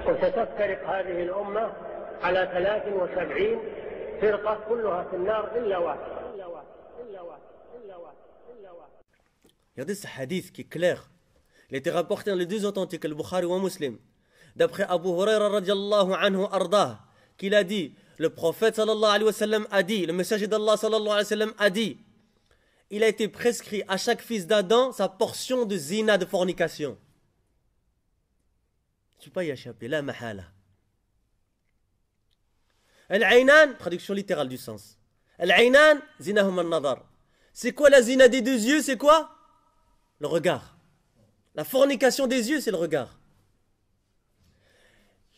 وستفترق هذه الأمة على 73 فرقة كلها في النار إلا واحد. Regardez ce hadith qui est clair. Il a été rapporté dans les deux authentiques, le Bukhari ou un Muslim. D'après Abu Huraira radiallahu anhu ardah, qu'il a dit, le prophète sallallahu alayhi wa sallam a dit, le messager d'Allah sallallahu alayhi wa sallam a dit, il a été prescrit à chaque fils d'Adam sa portion de zina, de fornication. Tu ne peux pas y échapper, la mahala. Al-Aynan, traduction littérale du sens. Al-Aynan, zinahum al-nadar. C'est quoi la zina des deux yeux? C'est quoi? Le regard. La fornication des yeux, c'est le regard.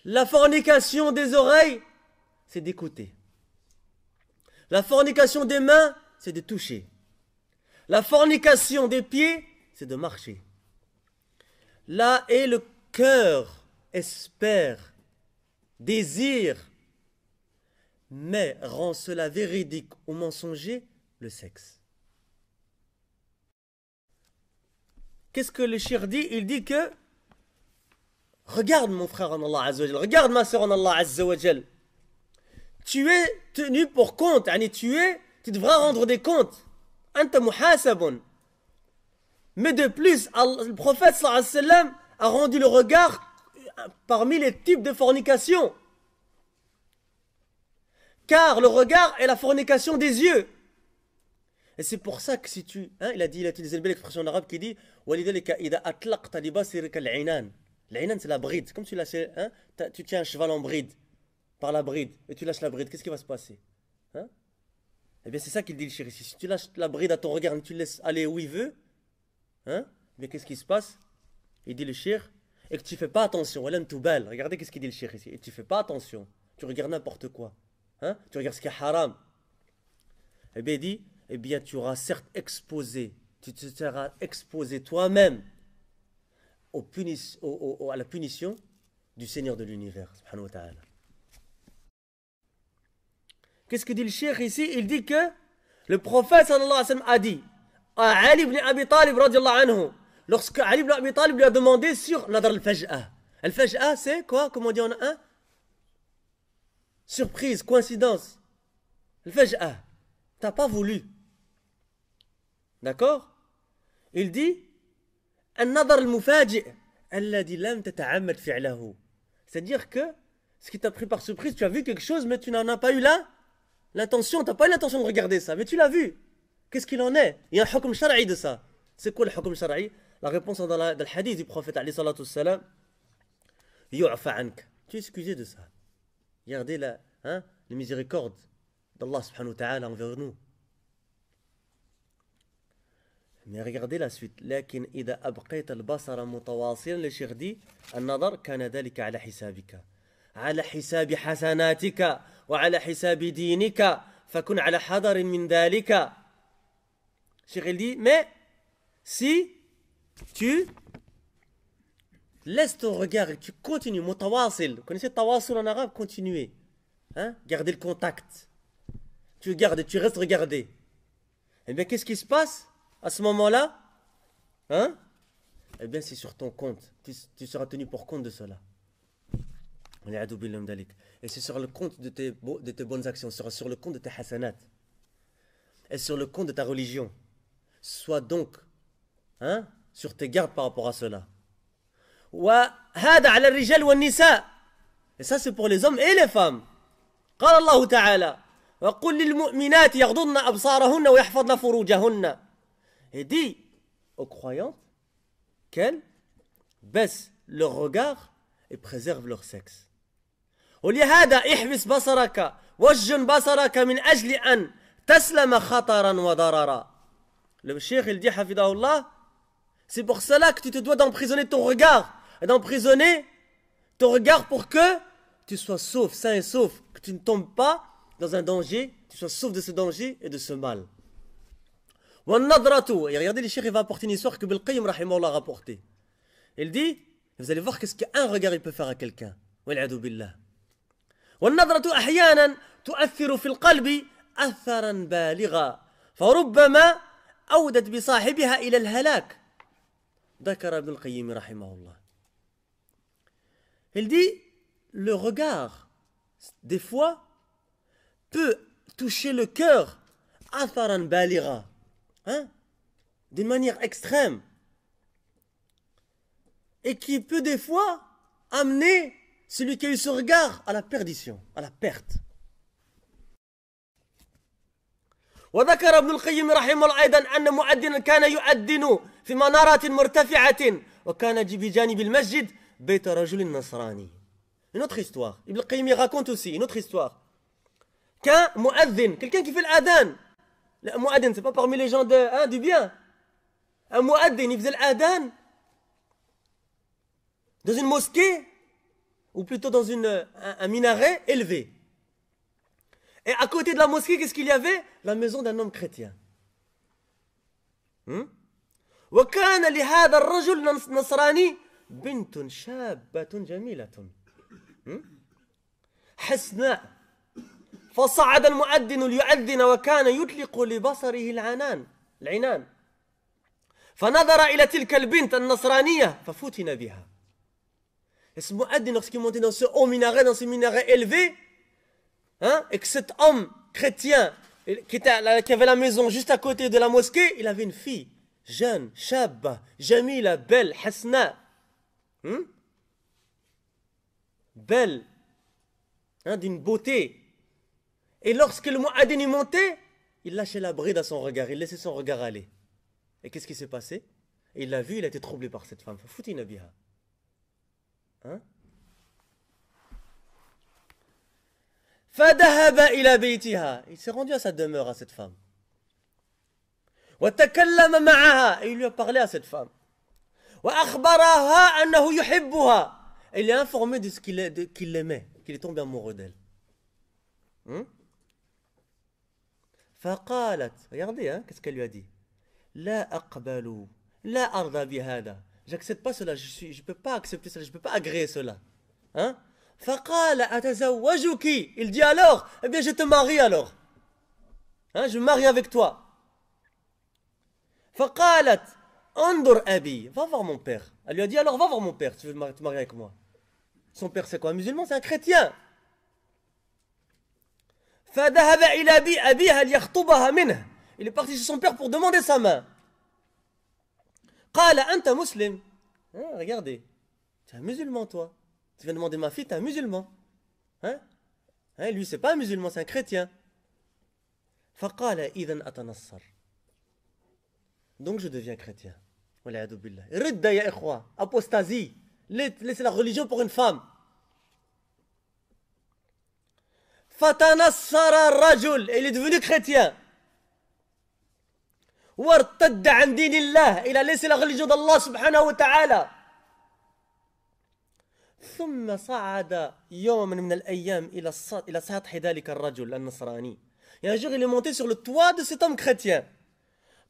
La fornication des oreilles, c'est d'écouter. La fornication des mains, c'est de toucher. La fornication des pieds, c'est de marcher. Là est le cœur espère, désire, mais rend cela véridique ou mensonger, le sexe. Qu'est-ce que le shir dit? Il dit que regarde mon frère en Allah Azza wa Jal, regarde ma soeur en Allah Azza wa Jal. Tu es tenu pour compte, tu devras rendre des comptes. Anta muhasabun. Mais de plus, le prophète sallallahu alayhi wa sallam a rendu le regard parmi les types de fornication. Car le regard est la fornication des yeux. Et c'est pour ça que si tu... il a utilisé une belle expression en arabe qui dit وَلِذَلِكَ إِذَا أَطْلَقْتَ لِبَصِرِكَ الْعِنَانِ. L'ainan, c'est la bride. C'est comme si tu lâchais, tu tiens un cheval en bride, par la bride, et tu lâches la bride. Qu'est-ce qui va se passer? Eh bien, c'est ça qu'il dit le shir ici. Si tu lâches la bride à ton regard et tu le laisses aller où il veut, mais qu'est-ce qui se passe? Il dit le shir, et que tu ne fais pas attention. Regardez qu'est-ce qu'il dit le shir ici. Et tu ne fais pas attention. Tu regardes n'importe quoi. Tu regardes ce qui est haram. Eh bien, il dit, eh bien, tu auras certes exposé, tu te seras exposé toi-même à la punition du Seigneur de l'univers, subhanahu wa ta'ala. Qu'est-ce que dit le cheikh ici? Il dit que le prophète sallallahu alayhi wa sallam a dit à Ali ibn Abi Talib radiallahu anhu, lorsque Ali ibn Abi Talib lui a demandé sur nadar al-faj'a. Al-faj'a, c'est quoi? Comment on dit en un? Surprise, coïncidence. Al-faj'a. T'as pas voulu. D'accord? Il dit النظر المفاجئ الذي لم تتعمد فعله. C'est-à-dire que ce qui t'a pris par surprise, tu as vu quelque chose, mais tu n'en as pas eu l'intention, tu n'as pas eu l'intention de regarder ça, mais tu l'as vu. Qu'est-ce qu'il en est? Il y a un hukm shar'i de ça. C'est quoi le hukm shar'i? La réponse dans le hadith du prophète alayhi salatu wassalam, yu'fa anka. Tu es excusé de ça. Regardez les miséricordes d'Allah subhanahu wa ta'ala envers nous. Mais regardez la suite. لكن إذا أبقيت البصر متواصلا للشيخ دي النظر كان ذلك على حسابك على حساب حسناتك وعلى حساب دينك فكن على حذر من ذلك. Cheikh il dit mais si tu laisses ton regard et tu continues متواصل. Vous connaissez tawasul en arabe? Continuer. Garder le contact. Tu gardes, tu restes regarder. Eh bien qu'est-ce qui se passe à ce moment-là? Eh bien, c'est sur ton compte. Tu seras tenu pour compte de cela. Et c'est sur le compte de tes bonnes actions, sur le compte de tes hasanat. Et sur le compte de ta religion. Sois donc sur tes gardes par rapport à cela. Et ça, c'est pour les hommes et les femmes. قال الله تعالى وقل للمؤمنات يغضضن أبصارهن ويحفظن فروجهن. Et dit aux croyantes qu'elles baissent leur regard et préservent leur sexe. ولهذا احبس بصرك وجن بصرك من أجل أن تسلم خطرا وضررا. Le cheikh il dit hafidahullah, c'est pour cela que tu te dois d'emprisonner ton regard et d'emprisonner ton regard pour que tu sois sauf, sain et sauf, que tu ne tombes pas dans un danger, tu sois sauf de ce danger et de ce mal. Et regardez, le cheikh il va apporter une histoire que Ibn Qayyim rahimahullah a rapportée. Il dit, vous allez voir qu'est-ce qu'un regard il peut faire à quelqu'un. Wal'adu billah. والنظرة أحيانا تؤثر في القلب أثرا بالغا فربما أودت بصاحبها إلى الهلاك. ذكر ابن القيم رحمه الله. Il dit, le regard, des fois, peut toucher le cœur, atharan balira, hein, d'une manière extrême, et qui peut des fois amener celui qui a eu ce regard à la perdition, à la perte. وذكر ابن القيم رحمه الله أيضا أن مؤذنا كان يؤذن في منارة مرتفعة وكان بجانب المسجد بيت رجل نصراني. Une autre histoire. Ibn al-Qayyim raconte aussi une autre histoire. Qu'un mu'adhin, quelqu'un qui fait l'adhan. Le mu'adhin, c'est pas parmi les gens du bien. Un mu'adhin, il faisait l'adhan dans une mosquée, ou plutôt dans un minaret élevé. Et à côté de la mosquée, qu'est-ce qu'il y avait? La maison d'un homme chrétien. وكان لهذا الرجل نصراني بنت شابة جميلة حسناء فصعد المؤذن ليؤذن وكان يطلق لبصره العنان فنظر إلى تلك البنت النصرانية ففتن بها. Et ce mu'addin, lorsqu'il montait dans ce haut minaret, dans ce minaret élevé, hein, et que cet homme chrétien qui avait la maison juste à côté de la mosquée, il avait une fille jeune, shabba, jamila, belle, hasna, belle, hein, d'une beauté. Et lorsque le mu'addin y montait, il lâchait la bride à son regard, il laissait son regard aller. Et qu'est-ce qui s'est passé? Et il l'a vu, il a été troublé par cette femme. Foutina biha. Hein? فذهب إلى بيتها. Il s'est rendu à sa demeure à cette femme. وتكلم معها. Et il lui a parlé à cette femme. وأخبرها أنه يحبها. Et il est informé de ce qu'il l'aimait, qu'il est tombé amoureux d'elle. فقالت, regardez, hein, qu'est-ce qu'elle lui a dit? لا أقبل لا أرضى بهذا. J'accepte pas cela, je peux pas accepter cela, je peux pas agréer cela. Hein? فقال أتزوجك. Il dit alors, eh bien je te marie alors. Hein, je me marie avec toi. فقالت انظر أبي. Va voir mon père. Elle lui a dit alors va voir mon père, tu veux te marier avec moi. Son père c'est quoi? Un musulman, c'est un chrétien. فذهب إلى أبيها ليخطبها منه. Il est parti chez son père pour demander sa main. قال أنت مسلم. Hein, regardez, tu es un musulman toi. Tu viens demander ma fille, tu es un musulman. Hein? Hein, lui c'est pas un musulman, c'est un chrétien. فقال إذن أتنصر. Donc je deviens chrétien. والعياذ بالله. ردة يا إخوة. Apostasie. Laissez la religion pour une femme. فتنصر الرجل. Il est devenu chrétien. وارتد عن دين الله. Il a laissé la religion d'Allah subhanahu wa ta'ala. ثم صعد يوما من الأيام إلى سطح ذلك الرجل النصراني. Et un jour il est monté sur le toit de cet homme chrétien.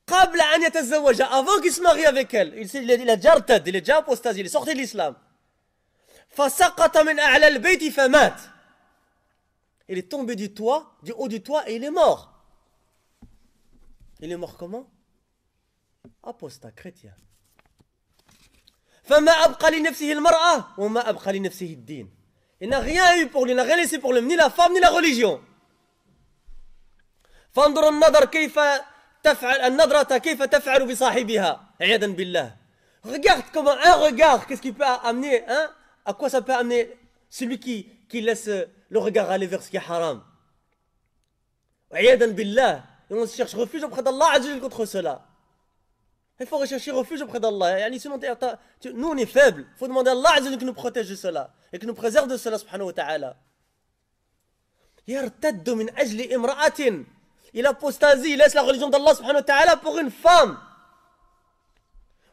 قبل أن يتزوج. Avant qu'il se marie avec elle. Il a déjà irtad, il est déjà apostasé, il est sorti de l'islam. فسقط من أعلى البيت فمات. Il est tombé du toit, du haut du toit et il est mort. Il est mort comment? Apostat, chrétien. فما أبقى لنفسه المرأة وما أبقى لنفسه الدين. Il n'a rien eu pour lui, il n'a rien laissé pour lui, ni la femme ni la religion. فانظر النظر كيف تفعل النظرة كيف تفعل بصاحبها عياذا بالله. Regarde comment un regard, qu'est-ce qui peut amener, hein? À quoi ça peut amener celui qui laisse le regard aller vers ce qui est haram. عياذا بالله. Et on cherche refuge auprès d'Allah Azza wa Jalla contre cela. Il faut rechercher refuge auprès d'Allah. Nous on est faibles. Il faut demander à Allah Azza wa Jalla qui nous protège de cela et qui nous préserve de cela subhanahu wa ta'ala. يرتد من أجل امرأة. Il apostasie, il laisse la religion d'Allah subhanahu wa ta'ala pour une femme.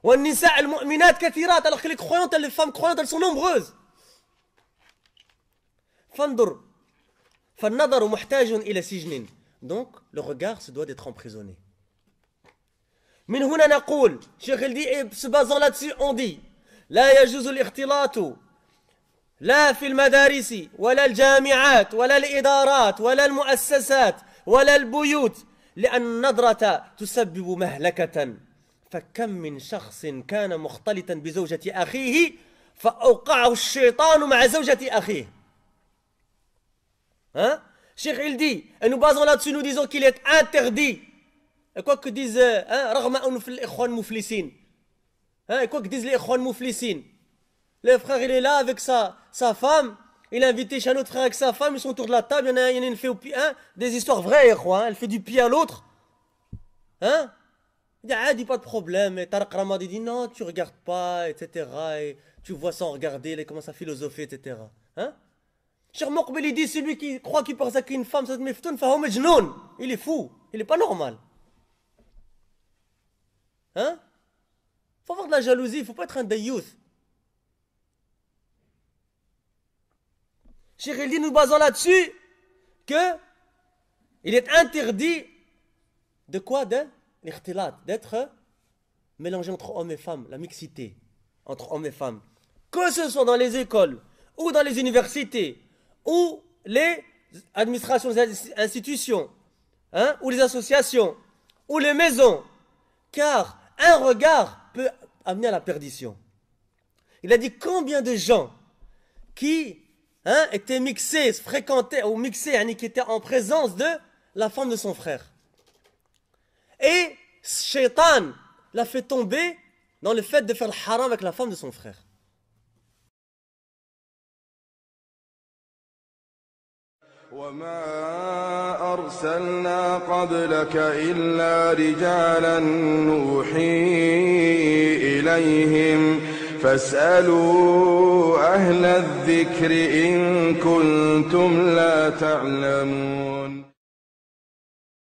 والنساء المؤمنات كثيرات. Alors que les croyantes, les femmes croyantes, elles sont nombreuses. فانظر فالنظر محتاج إلى سجن. Donc le regard se doit d'être emprisonné. من هنا نقول, Cheikh il dit, et se basant là-dessus, on dit لا يجوز الاختلاط لا في المدارس ولا الجامعات ولا الإدارات ولا المؤسسات ولا البيوت لأن النظرة تسبب مهلكة. فكم من شخص كان مختلطا بزوجة أخيه فأوقعه الشيطان مع زوجة أخيه. Hein? Cheikh il dit, et nous basons là-dessus, nous disons qu'il est interdit. Et quoi que disent, et quoi que disent les ikhwan mouflissines. Le frère il est là avec sa femme, il a invité chez un autre frère avec sa femme, ils sont autour de la table, il y en a une fait au pied, hein, des histoires vraies, elle fait du pied à l'autre. Hein? Il dit, ah, dis pas de problème, et Tariq Ramadi dit, non, tu regardes pas, etc. Et tu vois sans regarder, il commence à philosopher, etc. Hein? Cheikh Moqbil il dit, celui qui croit qu'il peut s'acquérir une femme, ça te met ftoun, fahoum majnoun. Il est fou, il est pas normal. Hein? Faut avoir de la jalousie, faut pas être un dayyouth. Cheikh il dit, nous basons là-dessus que il est interdit de quoi? De l'ikhtilat, d'être mélangé entre hommes et femmes, la mixité entre hommes et femmes. Que ce soit dans les écoles, ou dans les universités, ou les administrations, les institutions, hein, ou les associations, ou les maisons. Car un regard peut amener à la perdition. Il a dit combien de gens qui étaient mixés, fréquentaient, ou mixés, qui étaient en présence de la femme de son frère. Et Shaitan l'a fait tomber dans le fait de faire le haram avec la femme de son frère. وما أرسلنا قبلك إلا رجالا نوحي إليهم فاسألوا أهل الذكر إن كنتم لا تعلمون